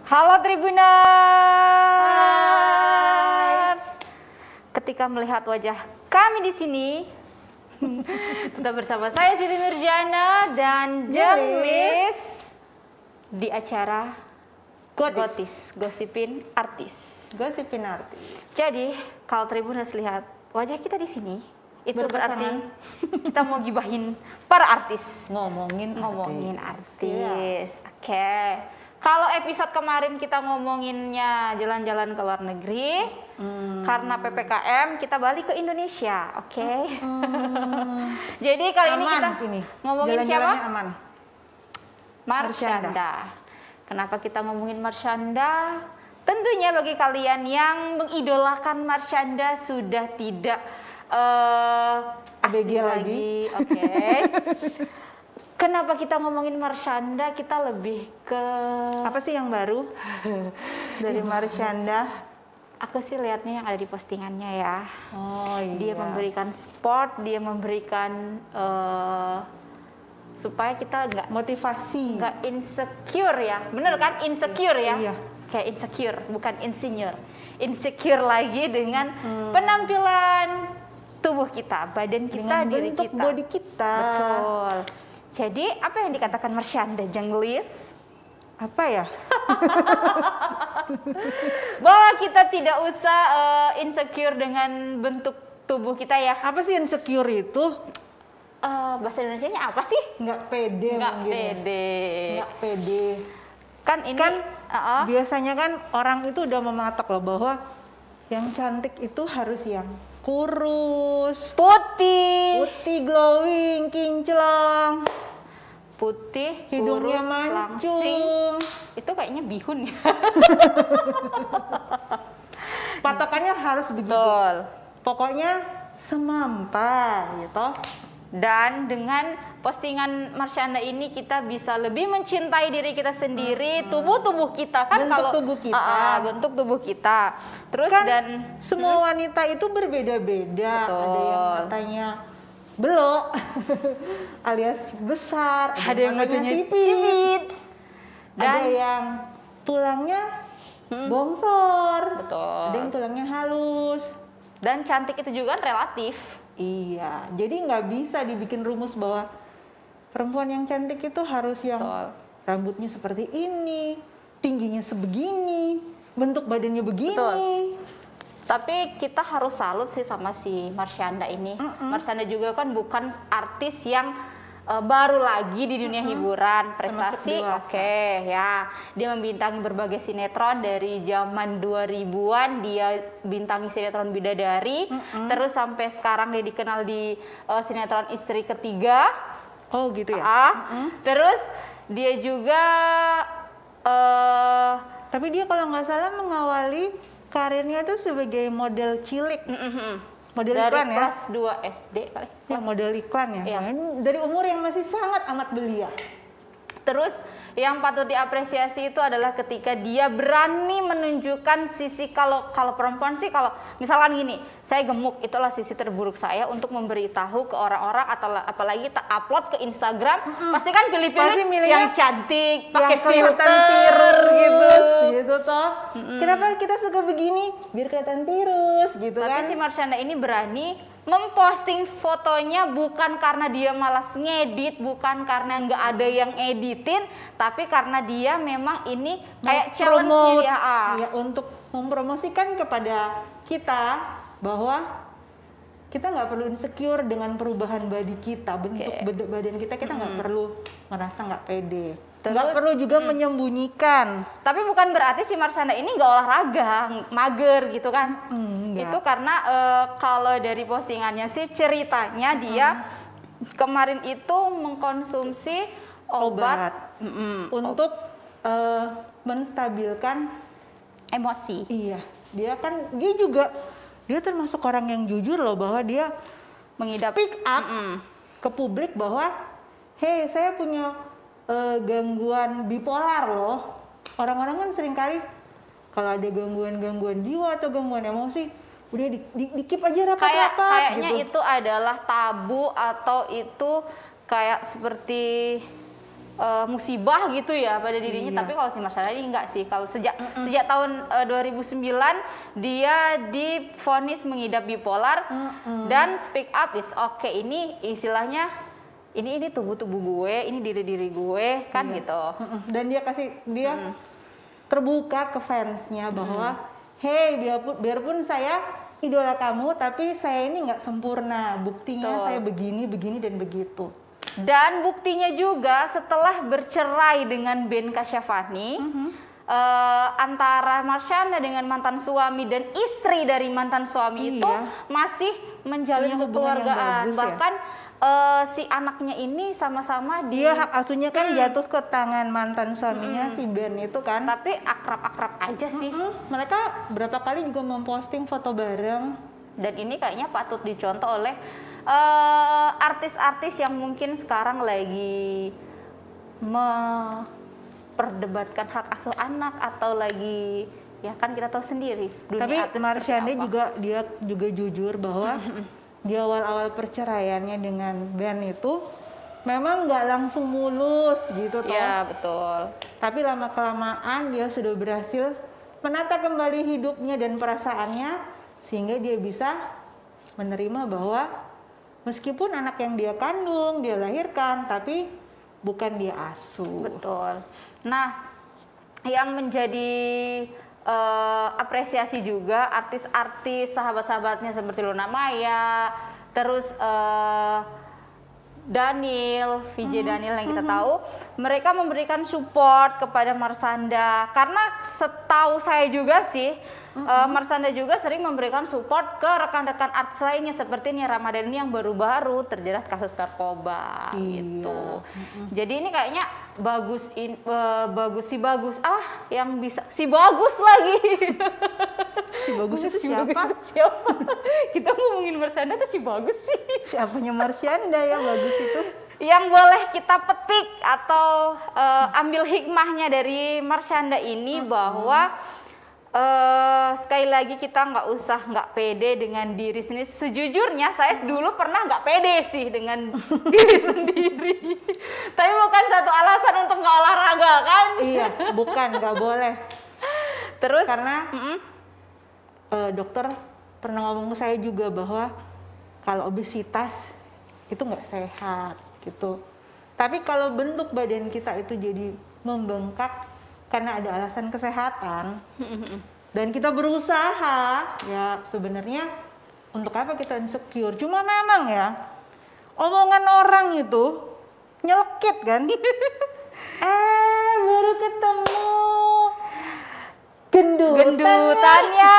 Halo Hai. Tribuners. Ketika melihat wajah kami di sini, tetap bersama saya Siti Nurjana dan Jelis di acara Gosipin Artis. Gosipin Artis. Jadi, kalau Tribuners lihat wajah kita di sini, itu berarti kita mau gibahin para artis. Ngomongin artis. Oke. Kalau episode kemarin kita ngomonginnya jalan-jalan ke luar negeri, karena PPKM kita balik ke Indonesia, oke? Jadi kali ini kita ngomongin siapa? Aman. Marshanda. Kenapa kita ngomongin Marshanda? Tentunya bagi kalian yang mengidolakan Marshanda sudah tidak ABG lagi. Oke. Kenapa kita ngomongin Marshanda? Kita lebih ke apa sih yang baru dari Marshanda? Aku sih lihatnya yang ada di postingannya ya. Oh iya. Dia memberikan sport, dia memberikan supaya kita motivasi, nggak insecure ya. Bener kan? Insecure ya. Iya. Kayak insecure, bukan insinyur. Insecure lagi dengan penampilan tubuh kita, badan kita, dengan diri bentuk kita. body kita. Betul. Jadi apa yang dikatakan Marshanda, Jenglis? Apa ya? Bahwa kita tidak usah insecure dengan bentuk tubuh kita ya. Apa sih insecure itu? Bahasa Indonesianya apa sih? Nggak pede. Nggak mungkin. pede. Nggak pede. Kan ini biasanya kan orang itu udah mematok loh bahwa yang cantik itu harus yang kurus, putih, glowing, kinclong, putih, hidungnya kurus, mancung. langsing. Itu kayaknya bihun ya. Patokannya harus begitu. Betul. Pokoknya semampai gitu. Dan dengan postingan Marshanda ini kita bisa lebih mencintai diri kita sendiri, tubuh kita kan, bentuk tubuh kita. Bentuk tubuh kita. Terus kan dan semua wanita itu berbeda-beda. Ada yang matanya belok alias besar, ada yang matanya sipit. Ada yang tulangnya bongsor. Betul. Ada yang tulangnya halus. Dan cantik itu juga kan relatif. Iya, jadi nggak bisa dibikin rumus bahwa perempuan yang cantik itu harus yang rambutnya seperti ini, tingginya sebegini, bentuk badannya begini. Betul. Tapi kita harus salut sih sama si Marshanda ini. Marshanda juga kan bukan artis yang baru lagi di dunia hiburan, prestasi oke ya. Dia membintangi berbagai sinetron dari zaman 2000-an, dia bintangi sinetron Bidadari, terus sampai sekarang dia dikenal di sinetron Istri Ketiga. Oh gitu ya. Terus dia juga tapi dia kalau nggak salah mengawali karirnya tuh sebagai model cilik. Model dari iklan ya? kelas 2 SD kali. Ya, model iklan ya. Iya. Dari umur yang masih sangat amat belia. Terus yang patut diapresiasi itu adalah ketika dia berani menunjukkan sisi, kalau perempuan sih, kalau misalkan gini, saya gemuk, itulah sisi terburuk saya untuk memberitahu ke orang-orang, atau apalagi tak upload ke Instagram, pasti kan pilih-pilih yang cantik, pakai filter gitu toh. Kenapa kita suka begini? Biar kelihatan tirus gitu. Tapi kan. si Marshanda ini berani memposting fotonya bukan karena dia malas ngedit, bukan karena nggak ada yang editin, tapi karena dia memang ini kayak challenge dia ya, untuk mempromosikan kepada kita bahwa kita nggak perlu insecure dengan perubahan body kita, bentuk badan kita nggak perlu merasa nggak pede. Nggak perlu juga menyembunyikan. Tapi bukan berarti si Marshanda ini nggak olahraga, mager gitu kan. Itu karena kalau dari postingannya sih ceritanya dia kemarin itu mengkonsumsi obat untuk menstabilkan emosi. Iya, dia termasuk orang yang jujur loh, bahwa dia speak up ke publik bahwa hey, saya punya gangguan bipolar loh. Orang-orang kan seringkali kalau ada gangguan jiwa atau gangguan emosi, udah di keep aja rapat-rapat. Kayaknya gitu. itu adalah tabu, atau itu kayak seperti musibah gitu ya pada dirinya. Iya. Tapi kalau si Marshanda ini enggak sih. Kalau sejak tahun 2009 dia divonis mengidap bipolar dan speak up, it's okay. Ini istilahnya ini tubuh gue, ini diri gue kan gitu. Dan dia terbuka ke fansnya bahwa hey, biarpun saya idola kamu, tapi saya ini nggak sempurna. Buktinya saya begini dan begitu. Dan buktinya juga setelah bercerai dengan Ben Kasyafani, antara Marshanda dengan mantan suami dan istri dari mantan suami itu masih menjalin kekeluargaan. Bahkan si anaknya ini sama-sama dia hak asuhnya kan jatuh ke tangan mantan suaminya si Ben itu kan. Tapi akrab-akrab aja sih. Mereka berapa kali juga memposting foto bareng. Dan ini kayaknya patut dicontoh oleh artis-artis yang mungkin sekarang lagi memperdebatkan hak asuh anak atau lagi ya kan kita tahu sendiri. Tapi Marshanda dia juga jujur bahwa di awal-awal perceraiannya dengan Ben itu memang nggak langsung mulus gitu toh. Iya betul. Tapi lama-kelamaan dia sudah berhasil menata kembali hidupnya dan perasaannya sehingga dia bisa menerima bahwa meskipun anak yang dia kandung, dia lahirkan, tapi bukan dia asuh. Betul. Nah, yang menjadi apresiasi juga artis-artis sahabat-sahabatnya seperti Luna Maya, terus Daniel, VJ Daniel yang kita tahu, mereka memberikan support kepada Marshanda. Karena setahu saya juga sih, Marshanda juga sering memberikan support ke rekan-rekan artis lainnya seperti Nia Ramadhani yang baru-baru terjerat kasus narkoba gitu. Jadi ini kayaknya bagus yang bisa si bagus lagi. Si bagus itu siapa? Kita ngomongin Marshanda tuh si bagus sih. Siapanya Marshanda yang bagus itu? Yang boleh kita petik atau ambil hikmahnya dari Marshanda ini bahwa sekali lagi kita nggak pede dengan diri sendiri. Sejujurnya saya dulu pernah nggak pede sih dengan diri sendiri. Tapi bukan satu alasan untuk nggak olahraga kan? Iya, bukan, nggak boleh. Terus karena dokter pernah ngomong ke saya juga bahwa kalau obesitas itu nggak sehat gitu. Tapi kalau bentuk badan kita itu jadi membengkak karena ada alasan kesehatan dan kita berusaha, ya sebenarnya untuk apa kita insecure? Cuma memang ya omongan orang itu nyelekit kan. Baru ketemu gendutannya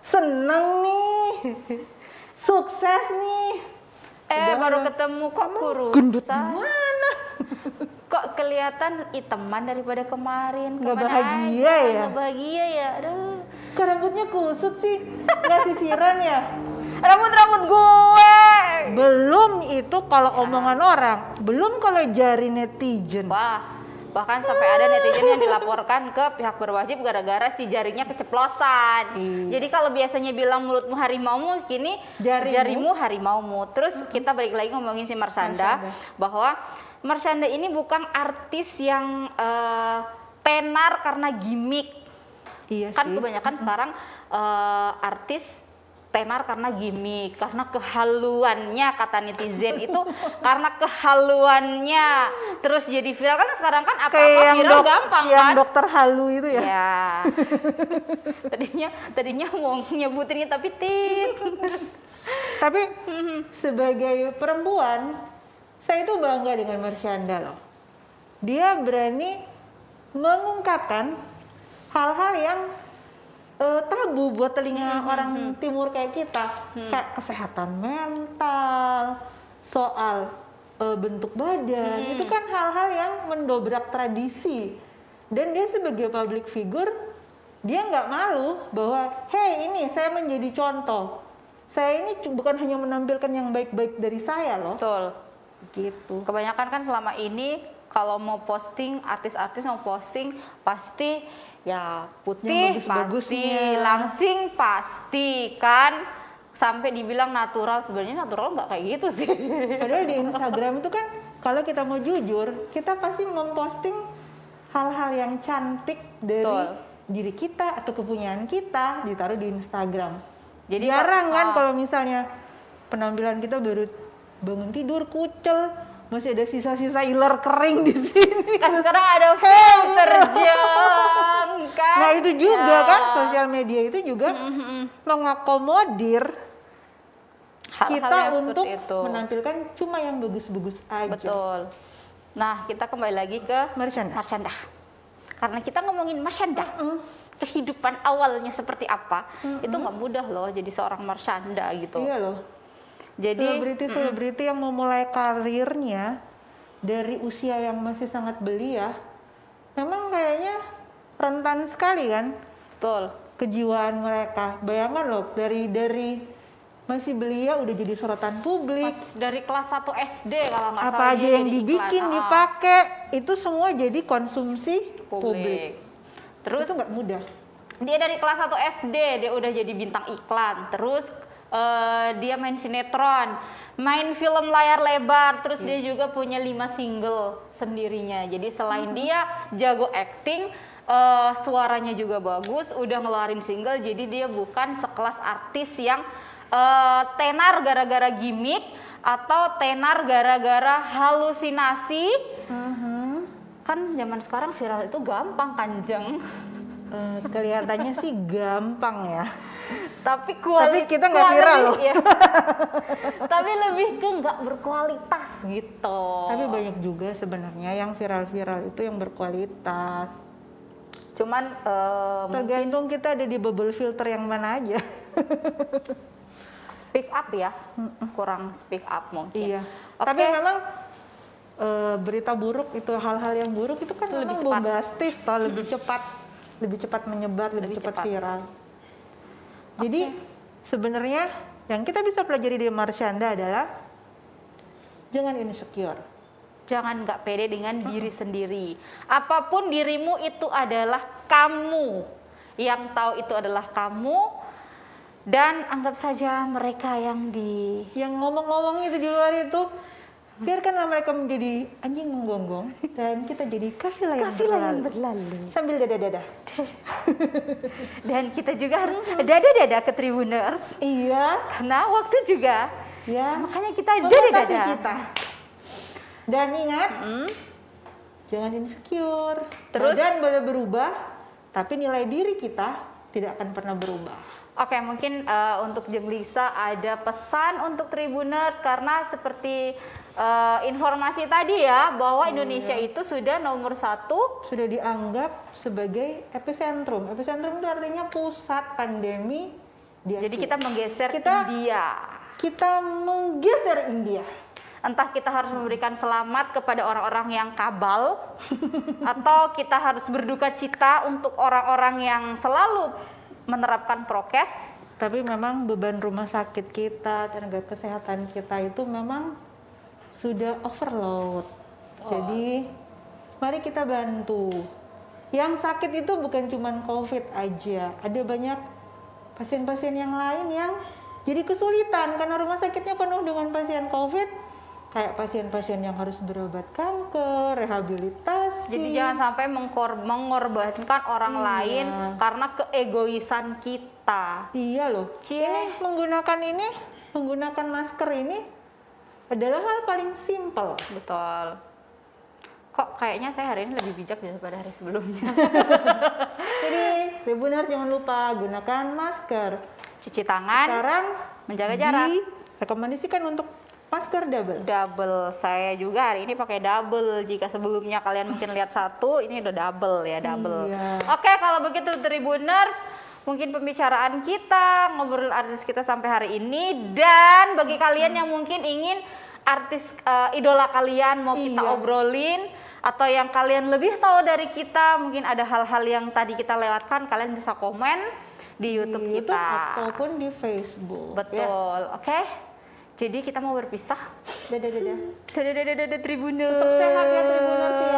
seneng nih, sukses nih. Baru ketemu kok kurusan. Gendut gimana? Kok kelihatan iteman daripada kemarin. Nggak bahagia ya? Nggak bahagia ya, aduh. Kok rambutnya kusut sih? Nggak sisiran ya? Rambut gue. Belum itu kalau omongan orang, belum kalau jari netizen. Wah, bahkan sampai ada netizen yang dilaporkan ke pihak berwajib gara-gara si jarinya keceplosan. Jadi kalau biasanya bilang mulutmu harimaumu, kini jarimu harimaumu. Terus kita balik lagi ngomongin si Marshanda, bahwa Marshanda ini bukan artis yang tenar karena gimmick. Iya kan sih. kebanyakan sekarang artis tenar karena gimmick, karena kehaluannya kata netizen itu karena kehaluannya terus jadi viral. Kan sekarang kan apa-apa viral gampang yang kan. Dokter halu itu ya. Ya. tadinya mau nyebutinnya tapi Tapi sebagai perempuan saya itu bangga dengan Marshanda loh. Dia berani mengungkapkan hal-hal yang tabu buat telinga orang timur kayak kita, kayak kesehatan mental, soal bentuk badan, itu kan hal-hal yang mendobrak tradisi. Dan dia sebagai public figure, dia nggak malu bahwa, hey ini saya menjadi contoh, saya ini bukan hanya menampilkan yang baik-baik dari saya loh. Betul. Gitu. Kebanyakan kan selama ini kalau mau posting, artis-artis mau posting pasti ya putih pasti, langsing pasti kan, sampai dibilang natural. Sebenarnya natural nggak kayak gitu sih. Padahal di Instagram itu kan kalau kita mau jujur, kita pasti memposting hal-hal yang cantik dari diri kita atau kepunyaan kita ditaruh di Instagram. Jadi jarang kan kalau misalnya penampilan kita baru bangun tidur kucel, masih ada sisa-sisa iler kering di sini. Kan sekarang ada filter jam kan. Nah itu juga kan, sosial media itu juga mengakomodir kita untuk menampilkan cuma yang bagus-bagus aja. Betul. Nah, kita kembali lagi ke Marsyanda. Karena kita ngomongin Marsyanda, kehidupan awalnya seperti apa, itu nggak mudah loh jadi seorang Marsyanda gitu. Iya loh. Jadi selebriti yang memulai karirnya dari usia yang masih sangat belia, memang kayaknya rentan sekali kan. Betul. Kejiwaan mereka. Bayangkan loh, dari masih belia udah jadi sorotan publik. Dari kelas 1 SD kalau nggak salah. Apa aja yang dibikin, dipakai, itu semua jadi konsumsi publik. Terus itu nggak mudah. Dia dari kelas 1 SD dia udah jadi bintang iklan. Terus dia main sinetron, main film layar lebar. Terus dia juga punya 5 single sendirinya. Jadi selain dia jago acting, suaranya juga bagus, udah ngeluarin single. Jadi dia bukan sekelas artis yang tenar gara-gara gimmick atau tenar gara-gara halusinasi. Kan zaman sekarang viral itu gampang kan, Jeng? Kelihatannya sih gampang ya. Tapi kita nggak viral loh. Ya. Tapi lebih ke nggak berkualitas gitu. Tapi banyak juga sebenarnya yang viral-viral itu yang berkualitas. Cuman tergantung kita ada di bubble filter yang mana aja. Speak up ya, kurang speak up mungkin. Iya. Tapi memang berita buruk itu, hal-hal yang buruk itu kan lebih bombastis, lebih cepat menyebar, lebih cepat viral. Jadi sebenarnya yang kita bisa pelajari dari Marsyanda adalah jangan insecure. Jangan nggak pede dengan diri sendiri. Apapun dirimu itu adalah kamu. Yang tahu itu adalah kamu. Dan anggap saja mereka yang ngomong-ngomong itu di luar itu, biarkanlah mereka menjadi anjing menggonggong dan kita jadi kafilah yang berlalu. Sambil dada-dada. Dan kita juga harus dada-dada ke Tribuners. Iya. Karena waktu juga. Ya. Makanya kita dada-dada. Kita. Dan ingat, jangan insecure. Terus badan boleh berubah, tapi nilai diri kita tidak akan pernah berubah. Oke, mungkin untuk Jeng Lisa ada pesan untuk Tribuners karena seperti informasi tadi ya bahwa Indonesia itu sudah nomor 1, sudah dianggap sebagai epicentrum. Epicentrum itu artinya pusat pandemi di Asia. Jadi kita menggeser India. Kita menggeser India. Entah kita harus memberikan selamat kepada orang-orang yang kabal atau kita harus berduka cita untuk orang-orang yang selalu menerapkan prokes. Tapi memang beban rumah sakit kita, tenaga kesehatan kita itu memang sudah overload. Jadi mari kita bantu. Yang sakit itu bukan cuma COVID aja, ada banyak pasien-pasien yang lain yang jadi kesulitan karena rumah sakitnya penuh dengan pasien COVID. Kayak pasien-pasien yang harus berobat kanker, rehabilitasi. Jadi jangan sampai mengorbankan orang lain karena keegoisan kita. Iya loh. Ini menggunakan masker ini adalah hal paling simpel. Betul. Kok kayaknya saya hari ini lebih bijak daripada hari sebelumnya. Jadi, Tribuners jangan lupa gunakan masker. Cuci tangan. Sekarang menjaga jarak. Rekomendasikan untuk masker double. Saya juga hari ini pakai double. Jika sebelumnya kalian mungkin lihat 1, ini udah double ya, double. Iya. Oke, kalau begitu Tribuners, mungkin pembicaraan kita, ngobrol artis kita sampai hari ini. Dan bagi kalian yang mungkin ingin artis idola kalian mau kita obrolin, atau yang kalian lebih tahu dari kita, mungkin ada hal-hal yang tadi kita lewatkan, kalian bisa komen di YouTube kita. Ataupun di Facebook. Betul, oke? Jadi kita mau berpisah. Dadah. Dadah Tribuners. Tetap sehat ya Tribuners ya.